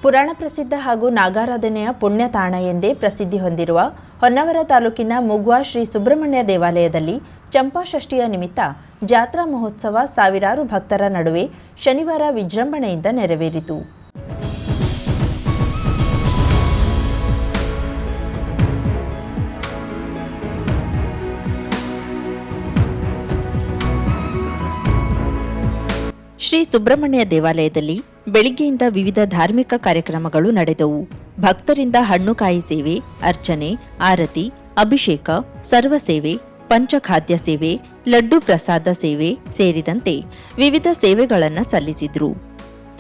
ಪುರಾಣ ಪ್ರಸಿದ್ಧ ಹಾಗೂ ನಾಗಾರಾಧನೆಯ ಪುಣ್ಯ ತಾಣ ಎಂದೇ ಪ್ರಸಿದ್ಧಿ ಹೊಂದಿರುವ ಹೊನ್ನಾವರ ತಾಲೂಕಿನ ಮುಗ್ವಾ ಶ್ರೀ ಸುಬ್ರಹ್ಮಣ್ಯ ದೇವಾಲಯದಲ್ಲಿ ಚಂಪಾಷಷ್ಠಿಯ ನಿಮಿತ್ತ ಜಾತ್ರಾ ಮಹೋತ್ಸವ ಸಾವಿರಾರು ಭಕ್ತರ ನಡುವೆ ಶನಿವಾರ ವಿಜೃಂಭಣೆಯಿಂದ ನೆರವೇರಿತು. ಶ್ರೀ ಸುಬ್ರಹ್ಮಣ್ಯ ದೇವಾಲಯದಲ್ಲಿ ಬೆಳಿಗ್ಗೆಯಿಂದ ವಿವಿಧ ಧಾರ್ಮಿಕ ಕಾರ್ಯಕ್ರಮಗಳು ನಡೆದವು. ಭಕ್ತರಿಂದ ಹಣ್ಣುಕಾಯಿ ಸೇವೆ, ಅರ್ಚನೆ, ಆರತಿ, ಅಭಿಷೇಕ, ಸರ್ವಸೇವೆ, ಪಂಚಖಾದ್ಯ ಸೇವೆ, ಲಡ್ಡು ಪ್ರಸಾದ ಸೇವೆ ಸೇರಿದಂತೆ ವಿವಿಧ ಸೇವೆಗಳನ್ನು ಸಲ್ಲಿಸಿದ್ರು.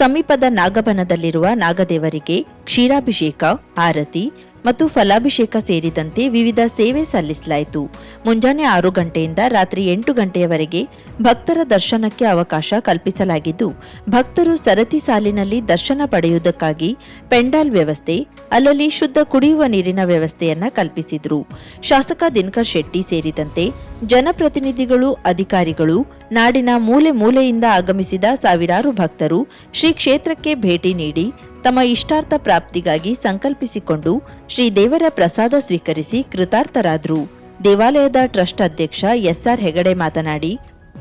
ಸಮೀಪದ ನಾಗಬನದಲ್ಲಿರುವ ನಾಗದೇವರಿಗೆ ಕ್ಷೀರಾಭಿಷೇಕ, ಆರತಿ ಮತ್ತು ಫಲಾಭಿಷೇಕ ಸೇರಿದಂತೆ ವಿವಿಧ ಸೇವೆ ಸಲ್ಲಿಸಲಾಯಿತು. ಮುಂಜಾನೆ 6 ಗಂಟೆಯಿಂದ ರಾತ್ರಿ 8 ಗಂಟೆಯವರೆಗೆ ಭಕ್ತರ ದರ್ಶನಕ್ಕೆ ಅವಕಾಶ ಕಲ್ಪಿಸಲಾಗಿದ್ದು, ಭಕ್ತರು ಸರತಿ ಸಾಲಿನಲ್ಲಿ ದರ್ಶನ ಪಡೆಯುವುದಕ್ಕಾಗಿ ಪೆಂಡಾಲ್ ವ್ಯವಸ್ಥೆ, ಅಲ್ಲಲ್ಲಿ ಶುದ್ಧ ಕುಡಿಯುವ ನೀರಿನ ವ್ಯವಸ್ಥೆಯನ್ನ ಕಲ್ಪಿಸಿದ್ರು. ಶಾಸಕ ದಿನಕರ್ ಶೆಟ್ಟಿ ಸೇರಿದಂತೆ ಜನಪ್ರತಿನಿಧಿಗಳು, ಅಧಿಕಾರಿಗಳು, ನಾಡಿನ ಮೂಲೆ ಮೂಲೆಯಿಂದ ಆಗಮಿಸಿದ ಸಾವಿರಾರು ಭಕ್ತರು ಶ್ರೀ ಕ್ಷೇತ್ರಕ್ಕೆ ಭೇಟಿ ನೀಡಿ ತಮ್ಮ ಇಷ್ಟಾರ್ಥ ಪ್ರಾಪ್ತಿಗಾಗಿ ಸಂಕಲ್ಪಿಸಿಕೊಂಡು ಶ್ರೀ ದೇವರ ಪ್ರಸಾದ ಸ್ವೀಕರಿಸಿ ಕೃತಾರ್ಥರಾದರು. ದೇವಾಲಯದ ಟ್ರಸ್ಟ್ ಅಧ್ಯಕ್ಷ ಎಸ್ಆರ್ ಹೆಗಡೆ ಮಾತನಾಡಿ,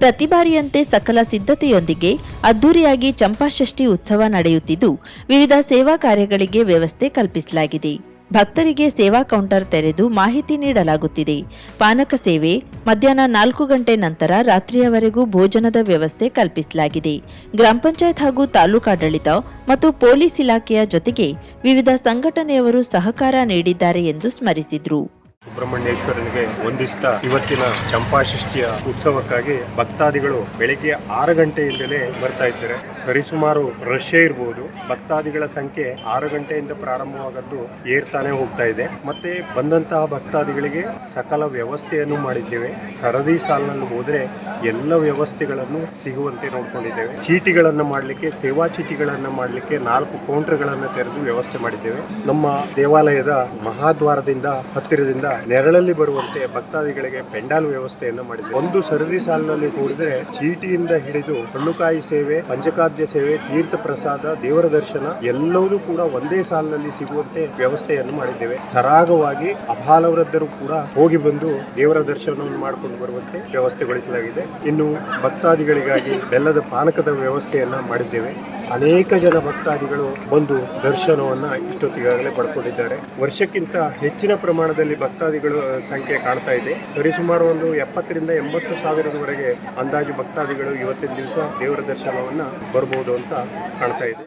ಪ್ರತಿ ಬಾರಿಯಂತೆ ಸಕಲ ಸಿದ್ಧತೆಯೊಂದಿಗೆ ಅದ್ದೂರಿಯಾಗಿ ಚಂಪಾಷಷ್ಠಿ ಉತ್ಸವ ನಡೆಯುತ್ತಿದ್ದು, ವಿವಿಧ ಸೇವಾ ಕಾರ್ಯಗಳಿಗೆ ವ್ಯವಸ್ಥೆ ಕಲ್ಪಿಸಲಾಗಿದೆ. ಭಕ್ತರಿಗೆ ಸೇವಾ ಕೌಂಟರ್ ತೆರೆದು ಮಾಹಿತಿ ನೀಡಲಾಗುತ್ತಿದೆ. ಪಾನಕ ಸೇವೆ, ಮಧ್ಯಾಹ್ನ 4 ಗಂಟೆ ನಂತರ ರಾತ್ರಿಯವರೆಗೂ ಭೋಜನದ ವ್ಯವಸ್ಥೆ ಕಲ್ಪಿಸಲಾಗಿದೆ. ಗ್ರಾಮ ಪಂಚಾಯತ್ ಹಾಗೂ ತಾಲೂಕಾಡಳಿತ ಮತ್ತು ಪೊಲೀಸ್ ಇಲಾಖೆಯ ಜೊತೆಗೆ ವಿವಿಧ ಸಂಘಟನೆಯವರು ಸಹಕಾರ ನೀಡಿದ್ದಾರೆ ಎಂದು ಸ್ಮರಿಸಿದರು. ಸುಬ್ರಹ್ಮಣ್ಯೇಶ್ವರನಿಗೆ ವಂದಿಸ್ತಾ ಇವತ್ತಿನ ಚಂಪಾಷಷ್ಠಿಯ ಉತ್ಸವಕ್ಕಾಗಿ ಭಕ್ತಾದಿಗಳು ಬೆಳಿಗ್ಗೆ 6 ಗಂಟೆಯಿಂದಲೇ ಬರ್ತಾ ಇದ್ದಾರೆ. ಸರಿಸುಮಾರು ರಶ್ಯೇ ಇರಬಹುದು. ಭಕ್ತಾದಿಗಳ ಸಂಖ್ಯೆ 6 ಗಂಟೆಯಿಂದ ಪ್ರಾರಂಭವಾಗದ್ದು ಏರ್ತಾನೆ ಹೋಗ್ತಾ ಇದೆ. ಮತ್ತೆ ಬಂದಂತಹ ಭಕ್ತಾದಿಗಳಿಗೆ ಸಕಲ ವ್ಯವಸ್ಥೆಯನ್ನು ಮಾಡಿದ್ದೇವೆ. ಸರದಿ ಸಾಲಿನಲ್ಲಿ ಹೋದ್ರೆ ಎಲ್ಲ ವ್ಯವಸ್ಥೆಗಳನ್ನು ಸಿಗುವಂತೆ ನೋಡ್ಕೊಂಡಿದ್ದೇವೆ. ಚೀಟಿಗಳನ್ನ ಮಾಡಲಿಕ್ಕೆ, ಸೇವಾ ಚೀಟಿಗಳನ್ನ ಮಾಡಲಿಕ್ಕೆ 4 ಕೌಂಟರ್ಗಳನ್ನು ತೆರೆದು ವ್ಯವಸ್ಥೆ ಮಾಡಿದ್ದೇವೆ. ನಮ್ಮ ದೇವಾಲಯದ ಮಹಾದ್ವಾರದಿಂದ ಹತ್ತಿರದಿಂದ ನೆರಳಲ್ಲಿ ಬರುವಂತೆ ಭಕ್ತಾದಿಗಳಿಗೆ ಪೆಂಡಾಲ್ ವ್ಯವಸ್ಥೆಯನ್ನು ಮಾಡಿದೆ. ಒಂದು ಸರದಿ ಸಾಲಿನಲ್ಲಿ ಕೂಡಿದ್ರೆ ಚೀಟಿಯಿಂದ ಹಿಡಿದು ಹಣ್ಣುಕಾಯಿ ಸೇವೆ, ಪಂಚಖಾದ್ಯ ಸೇವೆ, ತೀರ್ಥ ಪ್ರಸಾದ, ದೇವರ ದರ್ಶನ ಎಲ್ಲವೂ ಕೂಡ ಒಂದೇ ಸಾಲಿನಲ್ಲಿ ಸಿಗುವಂತೆ ವ್ಯವಸ್ಥೆಯನ್ನು ಮಾಡಿದ್ದೇವೆ. ಸರಾಗವಾಗಿ ಅಬಾಲವೃದ್ಧರು ಕೂಡ ಹೋಗಿ ಬಂದು ದೇವರ ದರ್ಶನವನ್ನು ಮಾಡಿಕೊಂಡು ಬರುವಂತೆ ವ್ಯವಸ್ಥೆಗೊಳಿಸಲಾಗಿದೆ. ಇನ್ನು ಭಕ್ತಾದಿಗಳಿಗಾಗಿ ಬೆಲ್ಲದ ಪಾನಕದ ವ್ಯವಸ್ಥೆಯನ್ನ ಮಾಡಿದ್ದೇವೆ. ಅನೇಕ ಜನ ಭಕ್ತಾದಿಗಳು ಬಂದು ದರ್ಶನವನ್ನ ಇಷ್ಟೊತ್ತಿಗಾಗಲೇ ಪಡ್ಕೊಂಡಿದ್ದಾರೆ. ವರ್ಷಕ್ಕಿಂತ ಹೆಚ್ಚಿನ ಪ್ರಮಾಣದಲ್ಲಿ ಭಕ್ತಾದಿಗಳ ಸಂಖ್ಯೆ ಕಾಣ್ತಾ ಇದೆ. ಸರಿಸುಮಾರು ಒಂದು 70 ರಿಂದ 80 ಸಾವಿರದವರೆಗೆ ಅಂದಾಜು ಭಕ್ತಾದಿಗಳು ಇವತ್ತಿನ ದಿವಸ ದೇವರ ದರ್ಶನವನ್ನ ಬರಬಹುದು ಅಂತ ಕಾಣ್ತಾ ಇದೆ.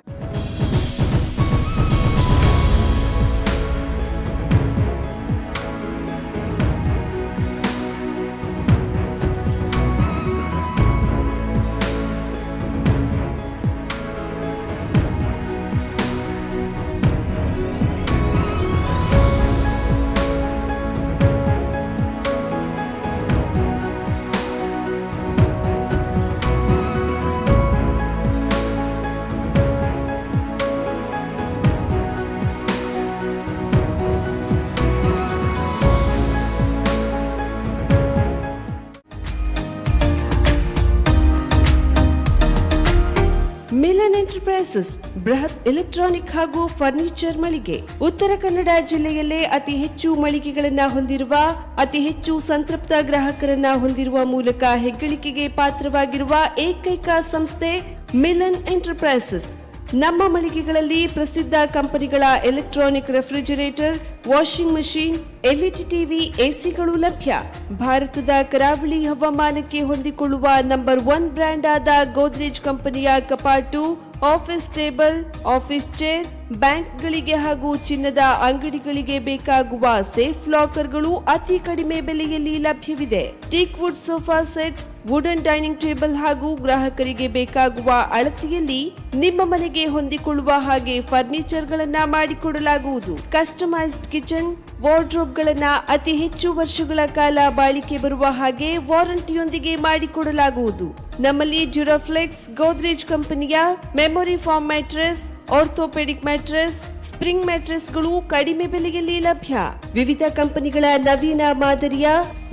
ಮಿಲನ್ ಎಂಟರ್ಪ್ರೈಸಸ್ ಬೃಹತ್ ಎಲೆಕ್ಟ್ರಾನಿಕ್ ಹಾಗೂ ಫರ್ನಿಚರ್ ಮಳಿಗೆ. ಉತ್ತರ ಕನ್ನಡ ಜಿಲ್ಲೆಯಲ್ಲೇ ಅತಿ ಹೆಚ್ಚು ಮಳಿಗೆಗಳನ್ನ ಹೊಂದಿರುವ, ಅತಿ ಹೆಚ್ಚು ಸಂತೃಪ್ತ ಗ್ರಾಹಕರನ್ನ ಹೊಂದಿರುವ ಮೂಲಕ ಹೆಗ್ಗಳಿಕೆಗೆ ಪಾತ್ರವಾಗಿರುವ ಏಕೈಕ ಸಂಸ್ಥೆ ಮಿಲನ್ ಎಂಟರ್ಪ್ರೈಸಸ್. ನಮ್ಮ ಮಳಿಗೆಗಳಲ್ಲಿ ಪ್ರಸಿದ್ಧ ಕಂಪನಿಗಳ electronic refrigerator, washing machine, LED TV, ಎಸಿಗಳು ಲಭ್ಯ. ಭಾರತದ ಕರಾವಳಿ ಹವಾಮಾನಕ್ಕೆ ಹೊಂದಿಕೊಳ್ಳುವ ನಂಬರ್ 1 ಬ್ರ್ಯಾಂಡ್ ಆದ ಗೋದ್ರೇಜ್ ಕಂಪನಿಯ ಕಪಾಟು, ಆಫೀಸ್ ಟೇಬಲ್, ಆಫೀಸ್ ಚೇರ್, ಬ್ಯಾಂಕ್ಗಳಿಗೆ ಹಾಗೂ ಚಿನ್ನದ ಅಂಗಡಿಗಳಿಗೆ ಬೇಕಾಗುವ ಸೇಫ್ ಲಾಕರ್ಗಳು ಅತಿ ಕಡಿಮೆ ಬೆಲೆಯಲ್ಲಿ ಲಭ್ಯವಿದೆ. Teak wood sofa set, wooden dining table ಹಾಗೂ ಗ್ರಾಹಕರಿಗೆ ಬೇಕಾಗುವ ಅಳತೆಯಲ್ಲಿ ನಿಮ್ಮ ಮನೆಗೆ ಹೊಂದಿಕೊಳ್ಳುವ ಹಾಗೆ ಫರ್ನಿಚರ್ ಗಳನ್ನ ಮಾಡಿಕೊಡಲಾಗುವುದು. ಕಸ್ಟಮೈಸ್ಡ್ ಕಿಚನ್, ವಾರ್ಡ್ರೋಬ್ ಗಳನ್ನ ಅತಿ ಹೆಚ್ಚು ವರ್ಷಗಳ ಕಾಲ ಬಾಳಿಕೆ ಬರುವ ಹಾಗೆ ವಾರಂಟಿಯೊಂದಿಗೆ ಮಾಡಿಕೊಡಲಾಗುವುದು. ನಮ್ಮಲ್ಲಿ ಡ್ಯೂರಾಫ್ಲೆಕ್ಸ್, ಗೋದ್ರೇಜ್ ಕಂಪನಿಯ memory foam mattress, orthopedic mattress, spring ಮ್ಯಾಟ್ರೆಸ್ಗಳು ಕಡಿಮೆ ಬೆಲೆಯಲ್ಲಿ ಲಭ್ಯ. ವಿವಿಧ ಕಂಪನಿಗಳ ನವೀನ ಮಾದರಿಯ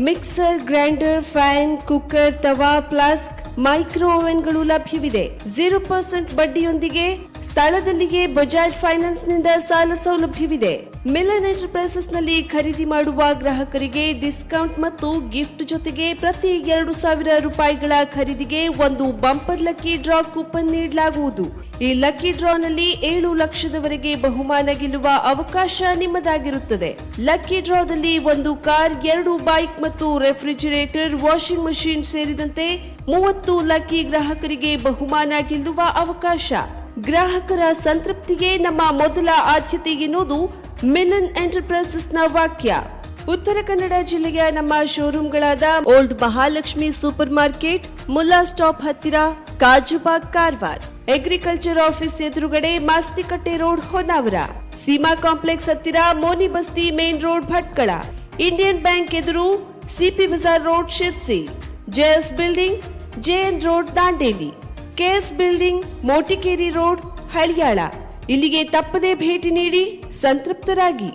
ಮಿಕ್ಸರ್, ಗ್ರೈಂಡರ್, ಫ್ಯಾನ್, ಕುಕ್ಕರ್, ತವಾ, ಫ್ಲಾಸ್ಕ್, ಮೈಕ್ರೋ ಓವೆನ್ಗಳು ಲಭ್ಯವಿದೆ. 0% ಬಡ್ಡಿಯೊಂದಿಗೆ ಸ್ಥಳದಲ್ಲಿಯೇ ಬಜಾಜ್ ಫೈನಾನ್ಸ್ ನಿಂದ ಸಾಲ ಸೌಲಭ್ಯವಿದೆ. ಮಿಲನ್ ಎಂಟರ್ಪ್ರೈಸಸ್ ನಲ್ಲಿ ಖರೀದಿ ಮಾಡುವ ಗ್ರಾಹಕರಿಗೆ ಡಿಸ್ಕೌಂಟ್ ಮತ್ತು ಗಿಫ್ಟ್ ಜೊತೆಗೆ ಪ್ರತಿ 2,000 ರೂಪಾಯಿಗಳ ಖರೀದಿಗೆ ಒಂದು ಬಂಪರ್ ಲಕ್ಕಿ ಡ್ರಾ ಕೂಪನ್ ನೀಡಲಾಗುವುದು. ಈ ಲಕ್ಕಿ ಡ್ರಾನಲ್ಲಿ 7 ಲಕ್ಷದವರೆಗೆ ಬಹುಮಾನ ಗೆಲ್ಲುವ ಅವಕಾಶ ನಿಮ್ಮದಾಗಿರುತ್ತದೆ. ಲಕ್ಕಿ ಡ್ರಾದಲ್ಲಿ 1 ಕಾರ್, 2 ಬೈಕ್ ಮತ್ತು ರೆಫ್ರಿಜಿರೇಟರ್, ವಾಷಿಂಗ್ ಮಷಿನ್ ಸೇರಿದಂತೆ 30 ಲಕ್ಕಿ ಗ್ರಾಹಕರಿಗೆ ಬಹುಮಾನ ಗೆಲ್ಲುವ ಅವಕಾಶ. ಗ್ರಾಹಕರ ಸಂತೃಪ್ತಿಗೆ ನಮ್ಮ ಮೊದಲ ಆದ್ಯತೆ ಎನ್ನುವುದು ಮಿಲನ್ ಎಂಟರ್ಪ್ರೈಸಸ್ನ ವಾಕ್ಯ. ಉತ್ತರ ಕನ್ನಡ ಜಿಲ್ಲೆಯ ನಮ್ಮ ಶೋರೂಮ್ಗಳಾದ old Mahalakshmi super market, Mulla stop ಹತ್ತಿರ, ಕಾಜುಬಾಗ್ ಕಾರವಾರ, ಅಗ್ರಿಕಲ್ಚರ್ ಆಫೀಸ್ ಎದುರುಗಡೆ ಮಾಸ್ತಿಕಟ್ಟೆ ರೋಡ್ ಹೊನ್ನಾವರ, ಸೀಮಾ ಕಾಂಪ್ಲೆಕ್ಸ್ ಹತ್ತಿರ Moni Basti main road Bhatkal, Indian bank ಎದುರು CP Bazar road Sirsi, JS building JN road Dandeli, KS building Motikeri road Haliyal. ಇಲ್ಲಿಗೆ ತಪ್ಪದೇ ಭೇಟಿ ನೀಡಿ ಸಂತೃಪ್ತರಾಗಿ.